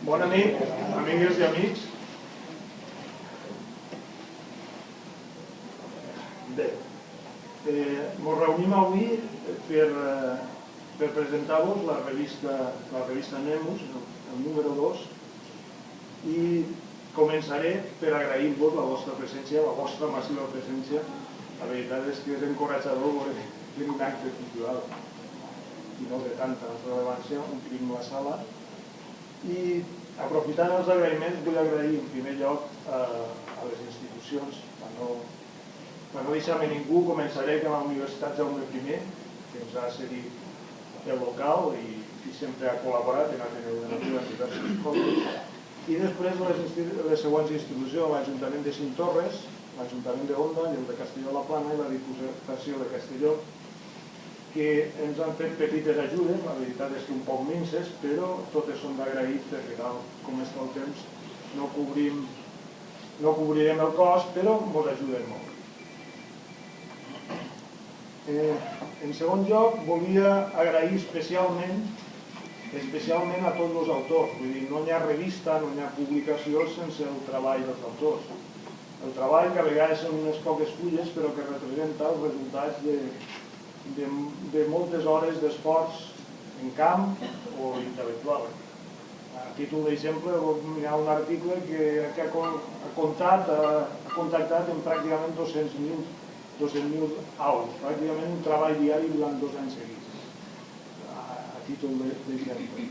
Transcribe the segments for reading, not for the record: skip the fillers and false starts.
Bona nit, amigues i amics. Bé, ens reunim avui per presentar-vos la revista Nemus, el número 2, i començaré per agrair-vos la vostra presència, la vostra massiva presència. La veritat és que és encoratjador fer un acte cultural i no de tanta rellevància, omplim la sala. I aprofitant els agraïments, vull agrair en primer lloc a les institucions. Per no deixar-me ningú, començaré amb la Universitat Jaume I, que ens ha cedit el local i sempre ha col·laborat en Ateneu de Natura en diversos coses. I després les següents institucions, l'Ajuntament de Cinctorres, l'Ajuntament de Onda, el de Castelló la Plana i la Diputació de Castelló, que ens han fet petites ajudes, la veritat és que un poc minses, però totes són d'agrair perquè tal com està el temps no cobrirem el cost, però ens ajuden molt. En segon lloc, volia agrair especialment a tots els autors. Vull dir, no hi ha revista, no hi ha publicació sense el treball dels autors. El treball, que a vegades són unes poques fulles, però que representa els resultats de moltes hores d'esforç en camp o intel·lectual. A títol d'exemple, hi ha un article que ha contactat en pràcticament 200.000 aus, pràcticament un treball diari durant 2 anys seguits, a títol d'exemple.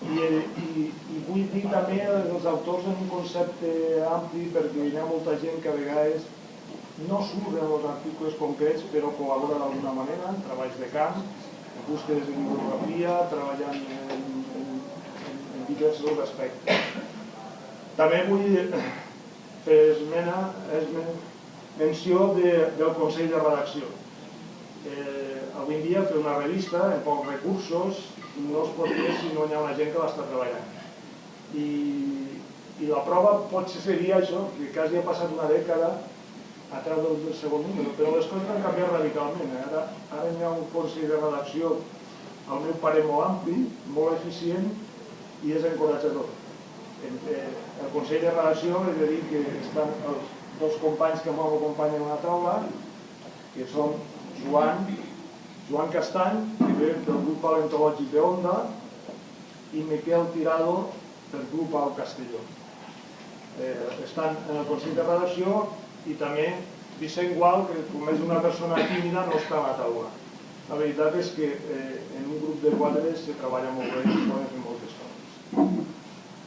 I vull dir també els autors en un concepte ampli, perquè hi ha molta gent que a vegades no surt en els articles concrets, però col·labora d'alguna manera en treballs de camp, en búsquedes de bibliografia, treballant en diversos aspectes. També vull fer menció del Consell de Redacció. Avui en dia fer una revista amb pocs recursos no es pot fer si no hi ha una gent que l'està treballant. I la prova potser seria això, que quasi ha passat una dècada a treure del segon número, però les coses han canviat radicalment. Ara hi ha un consell de redacció, al meu parer, molt ampli, molt eficient i és encoratjador. El consell de redacció, he de dir que estan els 2 companys que m'acompanyen a la taula, que són Joan Castany, que ve del grup paleontològic d'Onda, i Miquel Tirado del grup Pau Castelló. Estan en el consell de redacció i també Vicent Gual, que com és una persona tímida no està a la taula. La veritat és que en un grup de quadres se treballa molt bé i es poden fer moltes coses.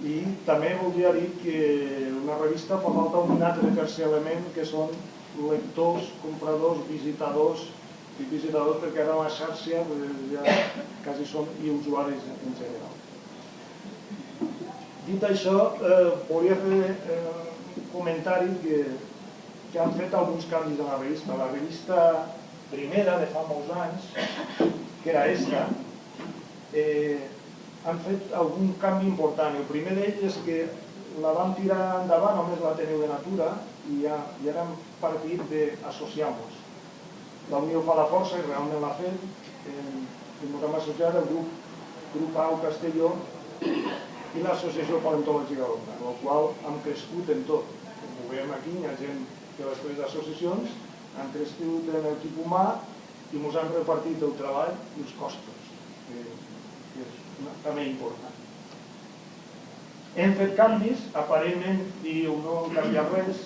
I també voldria dir que una revista fa falta un altre tercer element, que són lectors, compradors, visitadors, perquè ara la xarxa ja quasi són i usuaris en general. Dit això, volia fer un comentari que han fet alguns canvis a la revista. La revista primera, de fa molts anys, que era esta, han fet algun canvi important. El primer d'ells és que la van tirar endavant, només l'Ateneu de Natura, i ara han partit d'associar-nos. La Unió fa la força, i realment l'ha fet, ens hem associat al grup Pau Castelló i l'Associació Paleontològica d'Onda, amb la qual hem crescut en tot. Com ho veiem aquí, hi ha gent de les 3 associacions, han crescut en l'equip humà i ens han repartit el treball i els costos, que és també important. Hem fet canvis, aparentment diríeu no ha canviat res,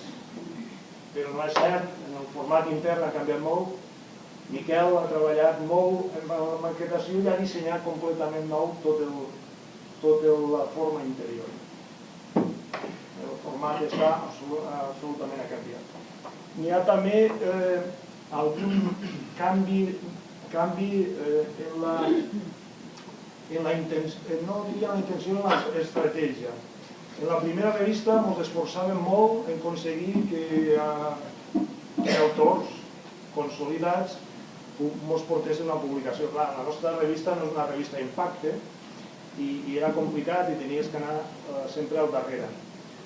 però no és cert, en el format intern ha canviat molt. Miquel ha treballat molt en la maquetació i ha dissenyat completament nou tota la forma interior. El format està absolutament canviat. N'hi ha també algun canvi en la intenció, no diria la intenció, en l'estratègia. En la primera revista ens esforçàvem molt en aconseguir que autors consolidats ens portessin una publicació. Clar, la nostra revista no és una revista d'impacte i era complicat i tenies que anar sempre al darrere.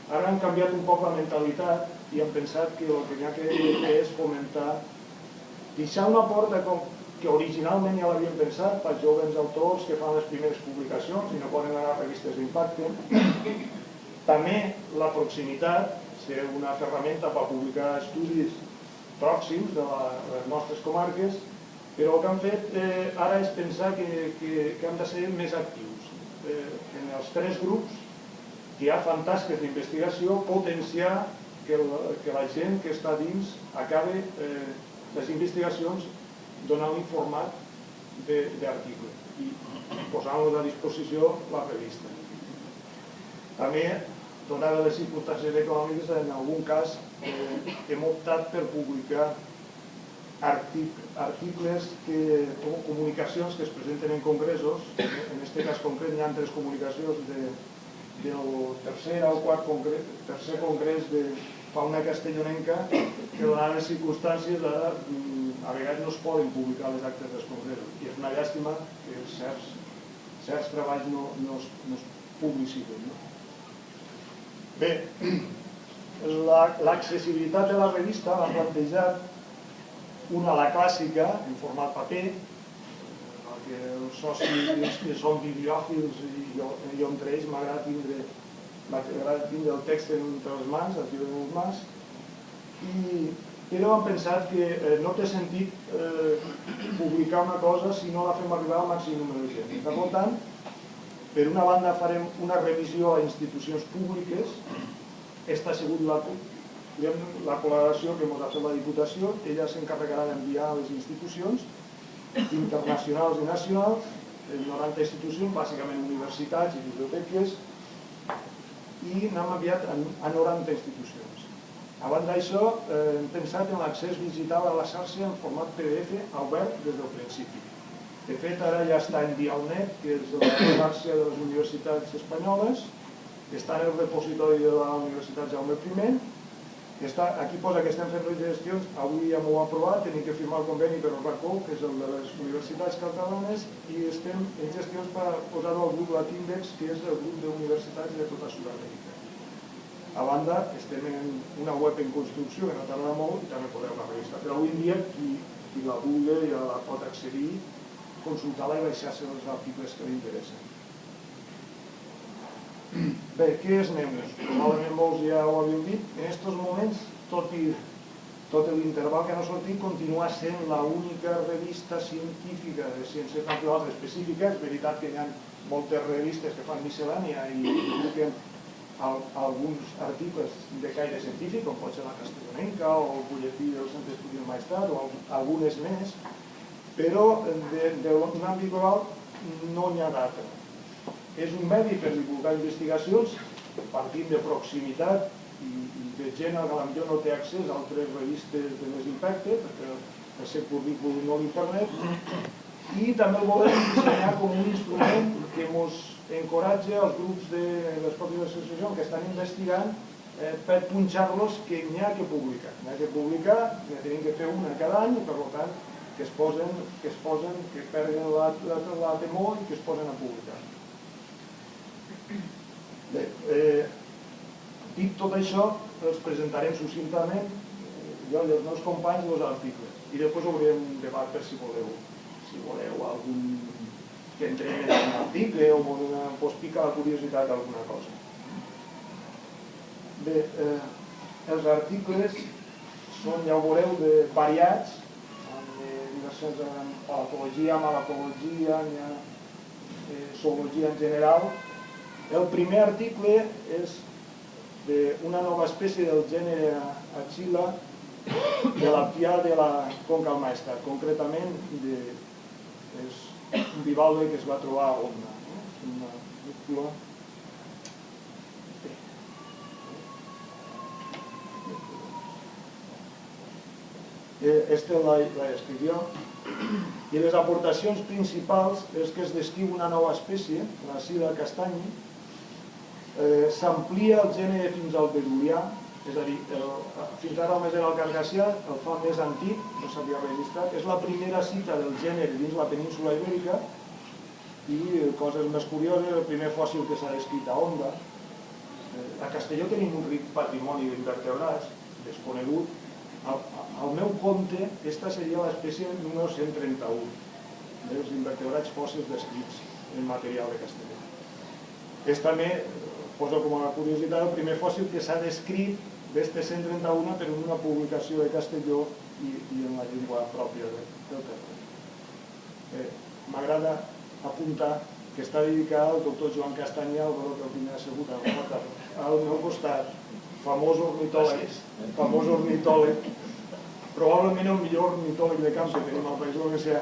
Ara han canviat un poc la mentalitat i han pensat que el que hi ha que fer és fomentar, deixar una porta que originalment ja l'havien pensat pels joves autors que fan les primeres publicacions i no poden anar a revistes d'impacte. També la proximitat, ser una ferramenta per publicar estudis pròxims de les nostres comarques, però el que han fet ara és pensar que hem de ser més actius. En els 3 grups que ja fan tasques d'investigació, potenciar que la gent que està dins acabi les investigacions donant-li format d'article i posant-los a disposició la revista. També, donades les circumstàncies econòmiques, en algun cas hem optat per publicar articles, comunicacions que es presenten en congressos. En aquest cas concret hi ha 3 comunicacions del tercer o tercer congrés de fauna castellonenca que donant les circumstàncies a vegades no es poden publicar les actes dels congressos i és una llàstima que certs treballs no es publicitin. Bé, l'accessibilitat de la revista l'ha plantejat una, la clàssica, en format paper, que els socis que són bibliòfils i jo entre ells m'agrada tindre el text entre les mans, aquí de les mans, però hem pensat que no té sentit publicar una cosa si no la fem arribar al màxim número de gent. Per tant, per una banda farem una revisió a institucions públiques. Aquesta ha sigut la col·laboració que ens ha fet la Diputació. Ella s'encarregarà d'enviar a les institucions internacionals i nacionals, 90 institucions, bàsicament universitats i biblioteques, i n'hem enviat a 90 institucions. Abans d'això, hem pensat en l'accés digital a la xarxa en format PDF obert des del principi. De fet, ara ja està en Dialnet, que és la xarxa de les universitats espanyoles, està en el repositori de la Universitat Jaume I. Aquí posa que estem fent les gestions, avui ja m'ho ha aprovat, tenim que firmar el conveni per el RACO, que és el de les universitats catalanes, i estem en gestions per posar-ho al grup Latindex, que és el grup d'universitats de tota Sud-amèrica. A banda, estem en una web en construcció, que no tardarà molt, i també podeu la revista. Però avui en dia, qui la vulgui ja la pot accedir, consultar-la i baixar-se els articles que li interessen. Bé, què és Nemus? Probablement molts ja ho havíeu dit. En aquests moments, tot l'interval que no ha sortit, continua sent l'única revista científica de ciències naturals específiques. És veritat que hi ha moltes revistes que fan miscel·lània i publiquen alguns articles de caire científic, com pot ser la Castellonenca o el butlletí del Centre d'Estudis del Maestrat o algunes més, però d'un àmbit global no n'hi ha d'altre. És un medi per divulgar investigacions partint de proximitat i de gent a la millor no té accés a altres revistes de més impacte perquè el seu currículum no li permet, i també el volem dissenyar com un instrument que ens encoratja als grups de les pròpies associacions que estan investigant per punxar-los que n'hi ha que publicar. N'hi ha que publicar, ne tenim que fer una cada any i per tant que perdin la temor i que es posen a publicar. Bé, dit tot això, els presentarem succintament jo i els meus companys els articles i després obrirem un debat per si voleu algun que entrem en un article o us pica la curiositat d'alguna cosa. Bé, els articles són, ja ho veureu, variats, amb diverses palatologia, malacologia, zoologia en general. El primer article és d'una nova espècie del gènere Achila de la pia de la conca del Maestrat, concretament és un bivalve que es va trobar a Onda. Una núcula. Aquesta és la descripció. I les aportacions principals és que es descriu una nova espècie, la Sila castanyi, s'amplia el gènere fins al bedulià, és a dir, fins ara només era el cargassià, el fa més antic, no s'havia registrat, és la primera cita del gènere dins la península ibèrica i coses més curioses, el primer fòssil que s'ha descrit a Onda. A Castelló tenim un ric patrimoni d'invertebrats, desconegut. al meu compte, aquesta seria l'espècie número 131 dels invertebrats fòssils descrits en material de Castelló. És també, poso com a curiositat, el primer fòssil que s'ha descrit d'este 131 per una publicació de Castelló i en la llengua pròpia del terme. M'agrada apuntar que està dedicada al doctor Joan Castanya, el valor que el tindrà assegut al meu costat, famós ornitòleg, probablement el millor ornitòleg de camp que tenim al País Valencià.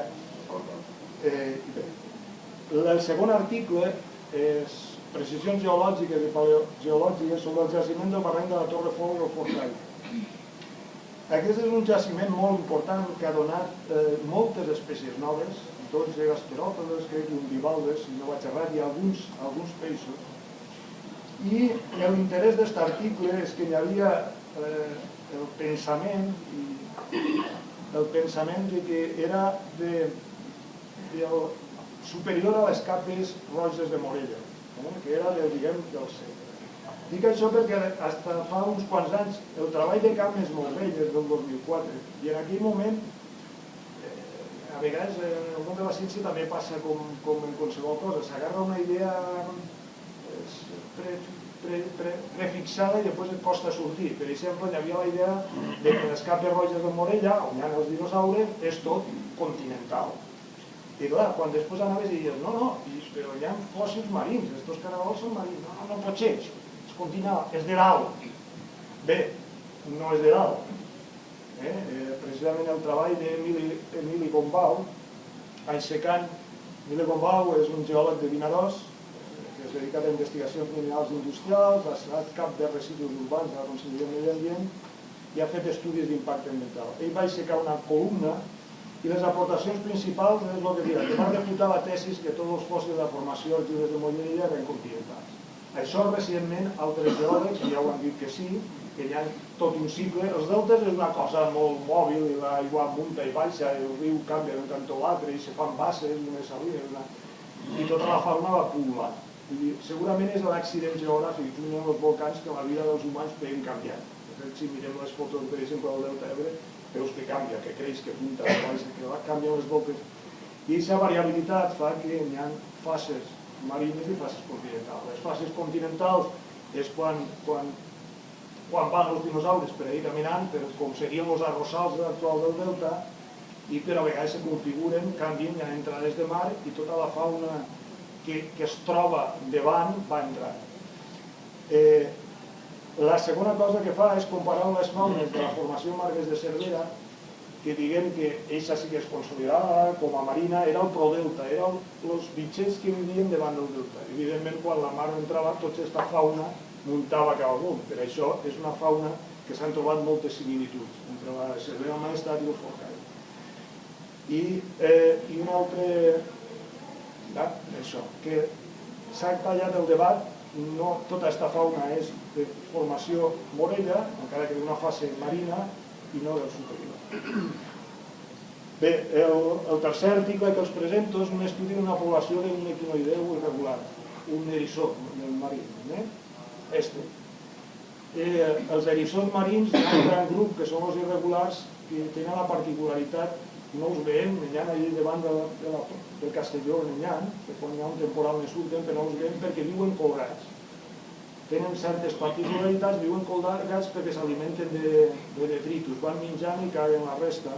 El segon article és Precisions geològiques i paleogeològiques sobre el jaciment del barranc de la Torre Fou i el Forcall. Aquest és un jaciment molt important que ha donat moltes espècies noves, tots gasteròpodes, crec que un bivalves, si no vaig errat, i alguns peixos. I l'interès d'aquest article és que hi havia el pensament de que era superior a les capes roges de Morella, que era, diguem, del segle. Dic això perquè fins fa uns quants anys el treball de camp és molt vell, és del 2004, i en aquell moment, a vegades en el món de la ciència també passa com en qualsevol cosa, s'agarra una idea prefixada i després et costa sortir. Per exemple, hi havia la idea de que les capes roges de Morella, on hi ha els dinosaures, és tot continental. I clar, quan després anaves i dius, no, però hi ha fòssils marins, estos caragols són marins, no pot ser, és continental, és de dalt. Bé, no és de dalt. Precisament el treball d'Emili Gombau, aixecant, Emili Gombau és un geòleg de Vinaròs, que es dedica a investigacions minerals industrials, ha estat cap de residus urbans de la Conselleria de Medi Ambient i ha fet estudis d'impacte ambiental. Ell va aixecar una columna i les aportacions principals és el que diuen, que van refutar la tesi que tots els fòssils de la formació als llibres de Molleria eren continentals. Això recentment altres geòlegs ja ho han dit que sí, que hi ha tot un cicle. Els deltes és una cosa molt mòbil, i l'aigua munta i baixa, el riu canvia d'un cantó a l'altre i se fan basses, unes salines, i tota la fauna va pul·lular. Segurament és l'accident geogràfic que tenen els volcans que la vida dels humans veiem canviant. De fet, si mirem les fotos, per exemple, del Delta Ebre, veus que canvia, que creix, que punta, que canvien les voltes. I aquesta variabilitat fa que hi ha fases marines i fases continentals. Les fases continentals és quan van els dinosaures per ahir caminant, com serien els arrossals actuals del delta, i per a vegades se configuren, canvien, hi ha entrades de mar i tota la fauna que es troba davant va entrar. La segona cosa que fa és comparar les faunes de la formació Margues de Cervera, que diguem que eixa sí que es consolidava com a marina, era el prodelta, eren els bitxets que vivien davant del delta. Evidentment, quan la mar entrava, tota aquesta fauna muntava cap amunt. Per això és una fauna que s'han trobat moltes similituds entre la Cervera Maestat i el Forcall. I un altre... Això, que s'ha tallat el debat, no tota aquesta fauna és de formació Morella, encara que d'una fase marina i no del superior. Bé, el tercer article que els presento és un estudi d'una població d'un equinoideu irregular, un eriçó marí. Els eriçons marins hi ha un gran grup que són els irregulars que tenen la particularitat, no us veiem, n'hi ha allà davant del Castelló, n'hi ha, que quan hi ha un temporal ne surten, però no us veiem perquè viuen colgats. Tenen certes particularitats, viuen colgats perquè s'alimenten de detritus, van menjant i caguen la resta.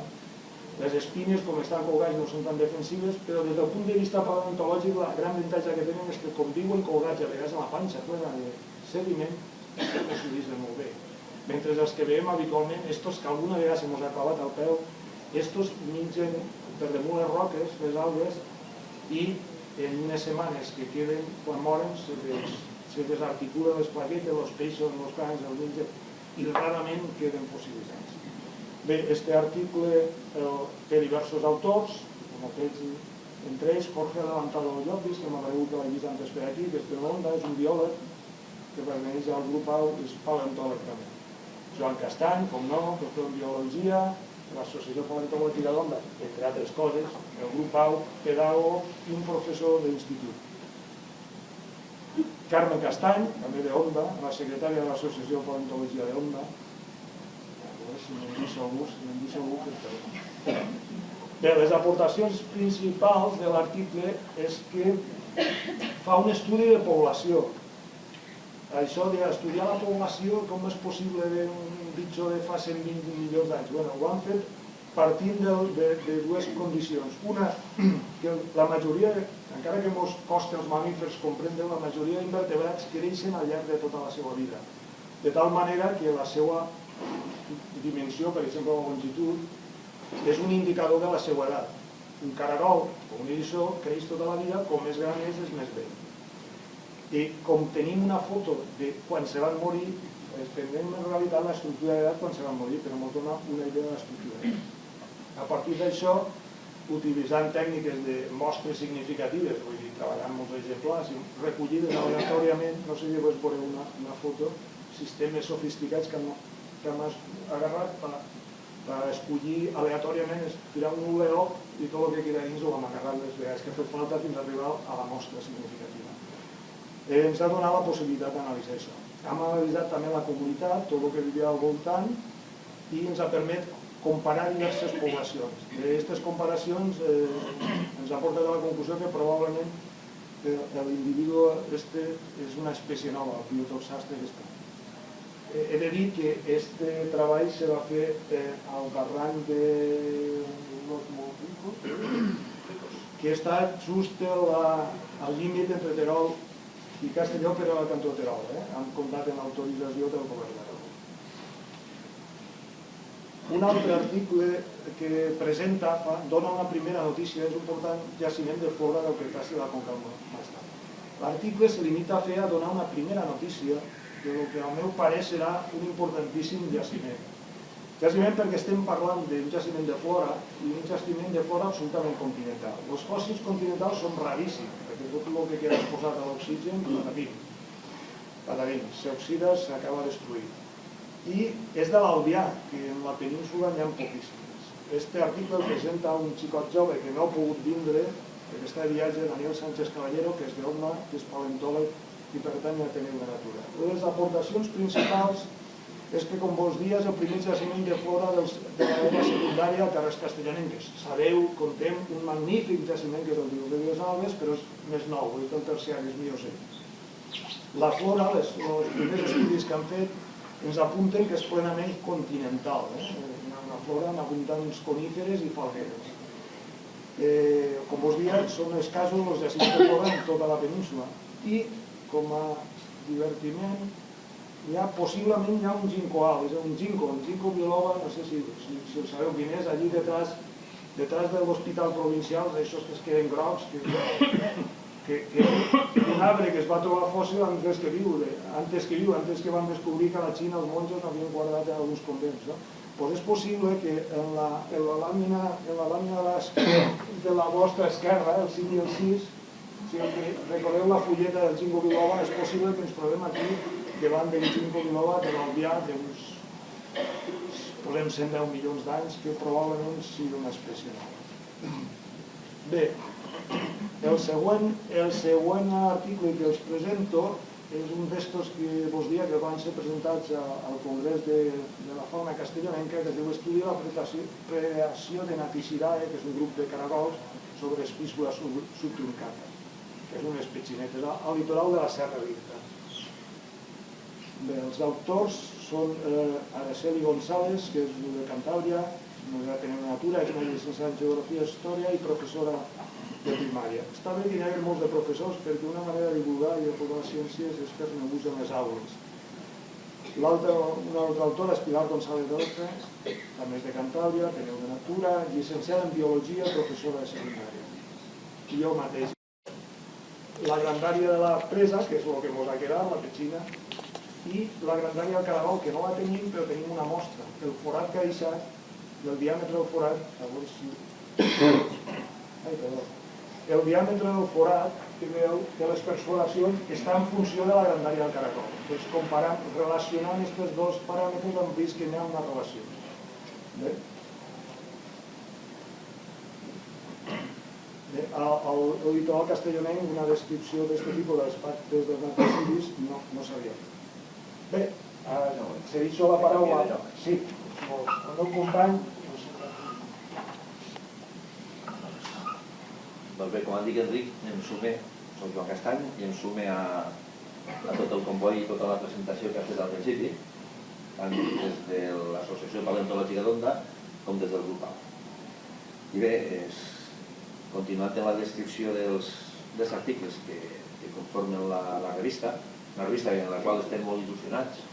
Les espines, com estan colgats, no són tan defensives, però des del punt de vista paleontològic la gran avantatge que tenen és que com viuen colgats, a vegades a la panxa plena de sediment, es fosilitzen molt bé. Mentre els que veiem habitualment, estos que alguna vegada se mos ha clavat al peu, estos mengen per damunt les roques, les algues, i en unes setmanes que queden, quan moren, se desarticulen les plaquetes, els peixos, els crancs, els mengen, i rarament queden fossilitzats. Bé, este article té diversos autors, entre ells Jorge Adelantado Llopis, que m'ha paregut que l'he vist antes per aquí, que és de Onda, és un biòleg que perteneix al grup AU, és paleontòleg també. Joan Castany, com no, doctor en biologia, l'Associació Paleontològica d'Onda, entre altres coses, el grup AU, pedagog i un professor d'institut. Carme Castany, també d'Onda, la secretària de l'Associació Paleontològica d'Onda, si me'n deixa algú, que es veu. Bé, les aportacions principals de l'article és que fa un estudi de població. Això d'estudiar la població, com és possible d'un bitxo de fa 120 milions d'anys? Bé, ho han fet partint de dues condicions. Una, que la majoria, encara que ens costa als mamífers comprendre, la majoria d'invertebrats creixen al llarg de tota la seva vida. De tal manera que la seva dimensió, per exemple la longitud, és un indicador de la seva edat. Un caragol o un eriçó creix tota la vida, com més gran és més vell. I com tenim una foto de quan se van morir, tenim en realitat l'estructura d'edat quan se van morir, però ens dona una idea de l'estructura. A partir d'això, utilitzant tècniques de mostres significatives, vull dir, treballant molts exemplars, recollides aleatòriament, no sé si vos veureu una foto, sistemes sofisticats que hem agarrat per escollir aleatòriament, tirar un leó i tot el que queda dins ho hem agarrat les vegades que ha fet falta fins a arribar a la mostra significativa. Ens ha donat la possibilitat d'analitzar això. Hem analitzat també la comunitat, tot el que vivia al voltant, i ens ha permès comparar diverses poblacions. D'aquestes comparacions ens ha portat a la conclusió que probablement l'individu este és una espècie nova, el Biotoxastes este. He de dir que aquest treball se va fer al barranc de Los Molticos, que està just al límit entre Terol i Castelló, però al cantó de Terol. Han comptat amb l'autorització del govern de Terol. Un altre article que presenta, dona una primera notícia, és un important jaciment de flora del Cretaci de la Conca Mestral. L'article se limita a donar una primera notícia del que al meu parer serà un importantíssim jaciment. Jaciment perquè estem parlant d'un jaciment de flora i un jaciment de flora absolutament continental. Els fòssils continentals són raríssims, perquè tot el que queda exposat a l'oxigen, patavim, s'oxida, s'acaba destruint. I és de l'Albià, que en la península n'hi ha poquíssimes. Este article presenta un xicot jove que no ha pogut vindre, perquè està de viatge, Daniel Sánchez Caballero, que és d'Horna, que és paleontòleg i pertany a Ateneu de Natura. Les aportacions principals és que, com vos dies, el primer jaciment de flora de l'era secundària a Terres Castellonenques. Sabeu, contem un magnífic jaciment que és el Diluvi de les Alves, però és més nou, és del terciari, és Miocè. La flora, els primers estudis que han fet, ens apunten que és plenament continental. La flora n'apunten uns coníferes i falgueres. Com vos dies, són escassos els jaciments de flora en tota la península. I, com a divertiment, possiblement hi ha un gincoal, és un ginkgo biloba, no sé si el sabeu quin és, allí detrás de l'hospital provincial, d'aixòs que es queden grocs, que un arbre que es va trobar fòssil antes que van descobrir que a la Xina els monjos l'havien guardat en alguns convents. Doncs és possible que en la làmina de la vostra esquerra, el 5 i el 6, si recordeu la fulleta del ginkgo biloba, és possible que ens trobem aquí davant del ginkgo biloba de l'Albià d'uns, posem 110 milions d'anys, que probablement sigui una espècie nova. Bé, el següent article que els presento és un d'estos que vos dia que van ser presentats al Congrés de la Fauna Castellonenca, que es diu Estudi de la Predació de Natiscidae, que és un grup de caragols sobre espícula subtruncata, que és unes petxinetes al litoral de la Serra d'Irta. Bé, els autors són Araceli González, que és de Cantàbria, Universitat de Natura, és una llicenciada en Geografia i Història i professora de primària. Està bé que hi hagi molts de professors perquè una manera de divulgar i de formar ciències és fer-ne ús en les aules. Una altra autora és Pilar González Dolce, també és de Cantàbria, Ateneu de Natura, llicenciada en Biologia, professora de secundària. I jo mateix. La grandària de la presa, que és el que ens ha quedat, la petxina, i la grandària del caragol, que no la tenim, però tenim una mostra. El forat que ha deixat, i el diàmetre del forat, el diàmetre del forat, que veu que les perforacions estan en funció de la grandària del caragol. Doncs comparant, relacionant aquests dos paràmetres, hem vist que hi ha una relació. Al litoral castellonenc, una descripció d'aquest tipus dels pactes dels natacidis no sabia. Bé, cediré la paraula. Sí. El meu company... Doncs bé, com ha dit Enric, em sume, soc Joan Castany, i em sume a tot el comboi i tota la presentació que ha fet al principi, tant des de l'Associació Paleontològica d'Onda com des del grup ALP. I bé, continuant en la descripció dels articles que conformen la revista en la qual estem molt il·lusionats,